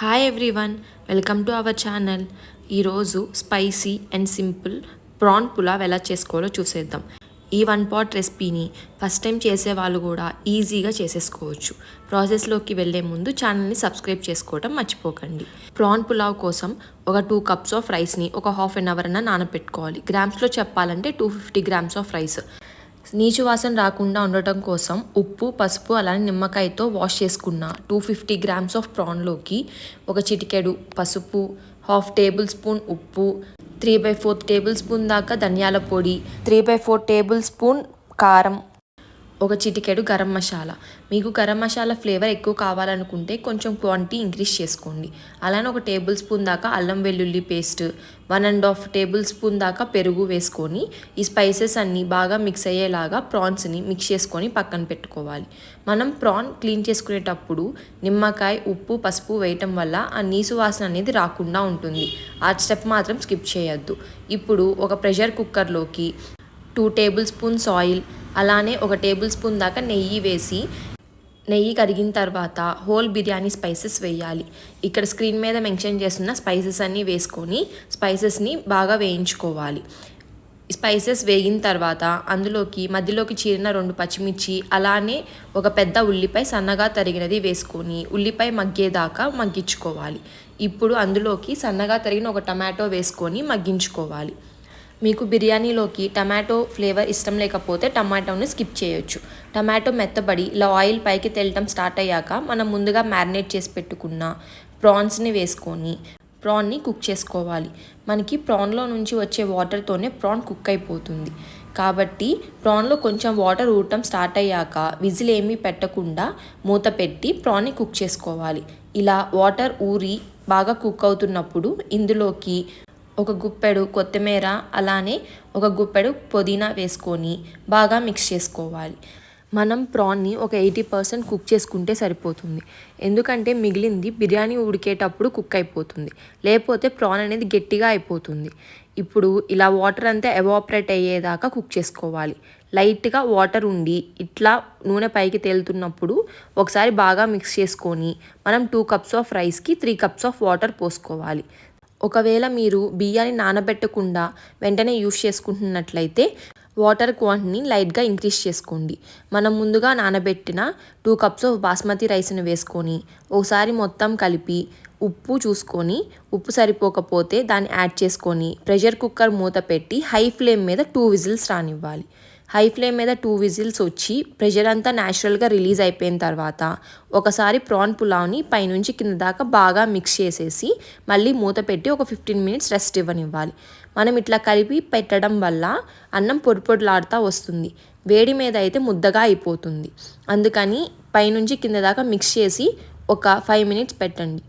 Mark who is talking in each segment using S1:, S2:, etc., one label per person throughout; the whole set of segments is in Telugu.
S1: Hi everyone, welcome to our channel. ఈరోజు spicy and simple prawn pulao ఎలా చేసుకోవాలో చూసేద్దాం. ఈ వన్ పాట్ రెసిపీని ఫస్ట్ టైం చేసే వాళ్ళు కూడా ఈజీగా చేసేసుకోవచ్చు. ప్రాసెస్లోకి వెళ్ళే ముందు ఛానల్ని సబ్స్క్రైబ్ చేసుకోవడం మర్చిపోకండి. ప్రాన్ పులావ్ కోసం ఒక 2 కప్స్ ఆఫ్ రైస్ని ఒక హాఫ్ అన్ అవర్ అన్న నానబెట్టుకోవాలి. గ్రామ్స్లో చెప్పాలంటే 250 గ్రామ్స్ ఆఫ్ రైస్. నీచు వాసన రాకుండా ఉండటం కోసం ఉప్పు, పసుపు అలానే నిమ్మకాయతో వాష్ చేసుకున్న 250 గ్రామ్స్ ఆఫ్ ప్రాన్లోకి ఒక చిటికెడు పసుపు, హాఫ్ టేబుల్ స్పూన్ ఉప్పు, 3/4 టేబుల్ స్పూన్ దాకా ధనియాల పొడి, 3/4 టేబుల్ స్పూన్ కారం, ఒక చిటికెడు గరం మసాలా. మీకు గరం మసాలా ఫ్లేవర్ ఎక్కువ కావాలనుకుంటే కొంచెం క్వాంటిటీ ఇంక్రీజ్ చేసుకోండి. అలానే ఒక టేబుల్ స్పూన్ దాకా అల్లం వెల్లుల్లి పేస్ట్, 1.5 టేబుల్ స్పూన్ దాకా పెరుగు వేసుకొని ఈ స్పైసెస్ అన్నీ బాగా మిక్స్ అయ్యేలాగా ప్రాన్స్ని మిక్స్ చేసుకొని పక్కన పెట్టుకోవాలి. మనం ప్రాన్ క్లీన్ చేసుకునేటప్పుడు నిమ్మకాయ, ఉప్పు, పసుపు వేయటం వల్ల ఆ నీసు వాసన అనేది రాకుండా ఉంటుంది. ఆ స్టెప్ మాత్రం స్కిప్ చేయొద్దు. ఇప్పుడు ఒక ప్రెషర్ కుక్కర్లోకి 2 టేబుల్ స్పూన్స్ ఆయిల్, అలానే ఒక టేబుల్ స్పూన్ దాకా నెయ్యి వేసి, నెయ్యి కరిగిన తర్వాత హోల్ బిర్యానీ స్పైసెస్ వేయాలి. ఇక్కడ స్క్రీన్ మీద మెన్షన్ చేస్తున్న స్పైసెస్ అన్నీ వేసుకొని స్పైసెస్ని బాగా వేయించుకోవాలి. స్పైసెస్ వేగిన తర్వాత అందులోకి మధ్యలోకి చీరిన 2 పచ్చిమిర్చి, అలానే ఒక పెద్ద ఉల్లిపాయ సన్నగా తరిగినది వేసుకొని ఉల్లిపాయ మగ్గేదాకా మగ్గించుకోవాలి. ఇప్పుడు అందులోకి సన్నగా తరిగిన ఒక టమాటో వేసుకొని మగ్గించుకోవాలి. మీకు బిర్యానీలోకి టమాటో ఫ్లేవర్ ఇష్టం లేకపోతే టమాటోని స్కిప్ చేయొచ్చు. టమాటో మెత్తబడి ఇలా ఆయిల్ పైకి తేలటం స్టార్ట్ అయ్యాక మనం ముందుగా మ్యారినేట్ చేసి పెట్టుకున్న ప్రాన్స్ని వేసుకొని ప్రాన్ని కుక్ చేసుకోవాలి. మనకి ప్రాన్లో నుంచి వచ్చే వాటర్తోనే ప్రాన్ కుక్ అయిపోతుంది. కాబట్టి ప్రాన్లో కొంచెం వాటర్ ఊరటం స్టార్ట్ అయ్యాక విజిల్ ఏమీ పెట్టకుండా మూత పెట్టి ప్రాన్ని కుక్ చేసుకోవాలి. ఇలా వాటర్ ఊరి బాగా కుక్ అవుతున్నప్పుడు ఇందులోకి ఒక గుప్పెడు కొత్తిమీర, అలానే ఒక గుప్పెడు పుదీనా వేసుకొని బాగా మిక్స్ చేసుకోవాలి. మనం ప్రాన్ని ఒక 80% కుక్ చేసుకుంటే సరిపోతుంది. ఎందుకంటే మిగిలింది బిర్యానీ ఉడికేటప్పుడు కుక్ అయిపోతుంది, లేకపోతే ప్రాన్ అనేది గట్టిగా అయిపోతుంది. ఇప్పుడు ఇలా వాటర్ అంతా ఎవాపరేట్ అయ్యేదాకా కుక్ చేసుకోవాలి. లైట్గా వాటర్ ఉండి ఇట్లా నూనె పైకి తేలుతున్నప్పుడు ఒకసారి బాగా మిక్స్ చేసుకొని మనం 2 కప్స్ ఆఫ్ రైస్కి 3 కప్స్ ఆఫ్ వాటర్ పోసుకోవాలి. ఒకవేళ మీరు బియ్యాన్ని నానబెట్టకుండా వెంటనే యూస్ చేసుకుంటున్నట్లయితే వాటర్ క్వాంటిటీని లైట్గా ఇంక్రీజ్ చేసుకోండి. మనం ముందుగా నానబెట్టిన 2 కప్స్ ఆఫ్ బాస్మతి రైస్ని వేసుకొని ఒకసారి మొత్తం కలిపి ఉప్పు చూసుకొని, ఉప్పు సరిపోకపోతే దాన్ని యాడ్ చేసుకొని ప్రెషర్ కుక్కర్ మూత పెట్టి హై ఫ్లేమ్ మీద 2 విజిల్స్ రానివ్వాలి. హై ఫ్లేమ్ మీద 2 విజిల్స్ వచ్చి ప్రెషర్ అంతా న్యాచురల్గా రిలీజ్ అయిపోయిన తర్వాత ఒకసారి ప్రాన్ పులావ్ని పైనుంచి కింద దాకా బాగా మిక్స్ చేసేసి మళ్ళీ మూత పెట్టి ఒక 15 మినిట్స్ రెస్ట్ ఇవ్వనివ్వాలి. మనం ఇట్లా కలిపి పెట్టడం వల్ల అన్నం పొడిలాడుతూ వస్తుంది. వేడి మీద అయితే ముద్దగా అయిపోతుంది. అందుకని పైనుంచి కింద దాకా మిక్స్ చేసి ఒక 5 మినిట్స్ పెట్టండి.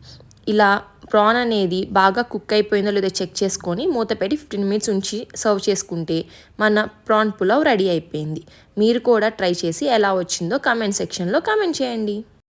S1: ఇలా ప్రాన్ అనేది బాగా కుక్ అయిపోయిందో లేదో చెక్ చేసుకొని మూత పెట్టి 15 మినిట్స్ ఉంచి సర్వ్ చేసుకుంటే మన ప్రాన్ పులావ్ రెడీ అయిపోయింది. మీరు కూడా ట్రై చేసి ఎలా వచ్చిందో కామెంట్ సెక్షన్లో కామెంట్ చేయండి.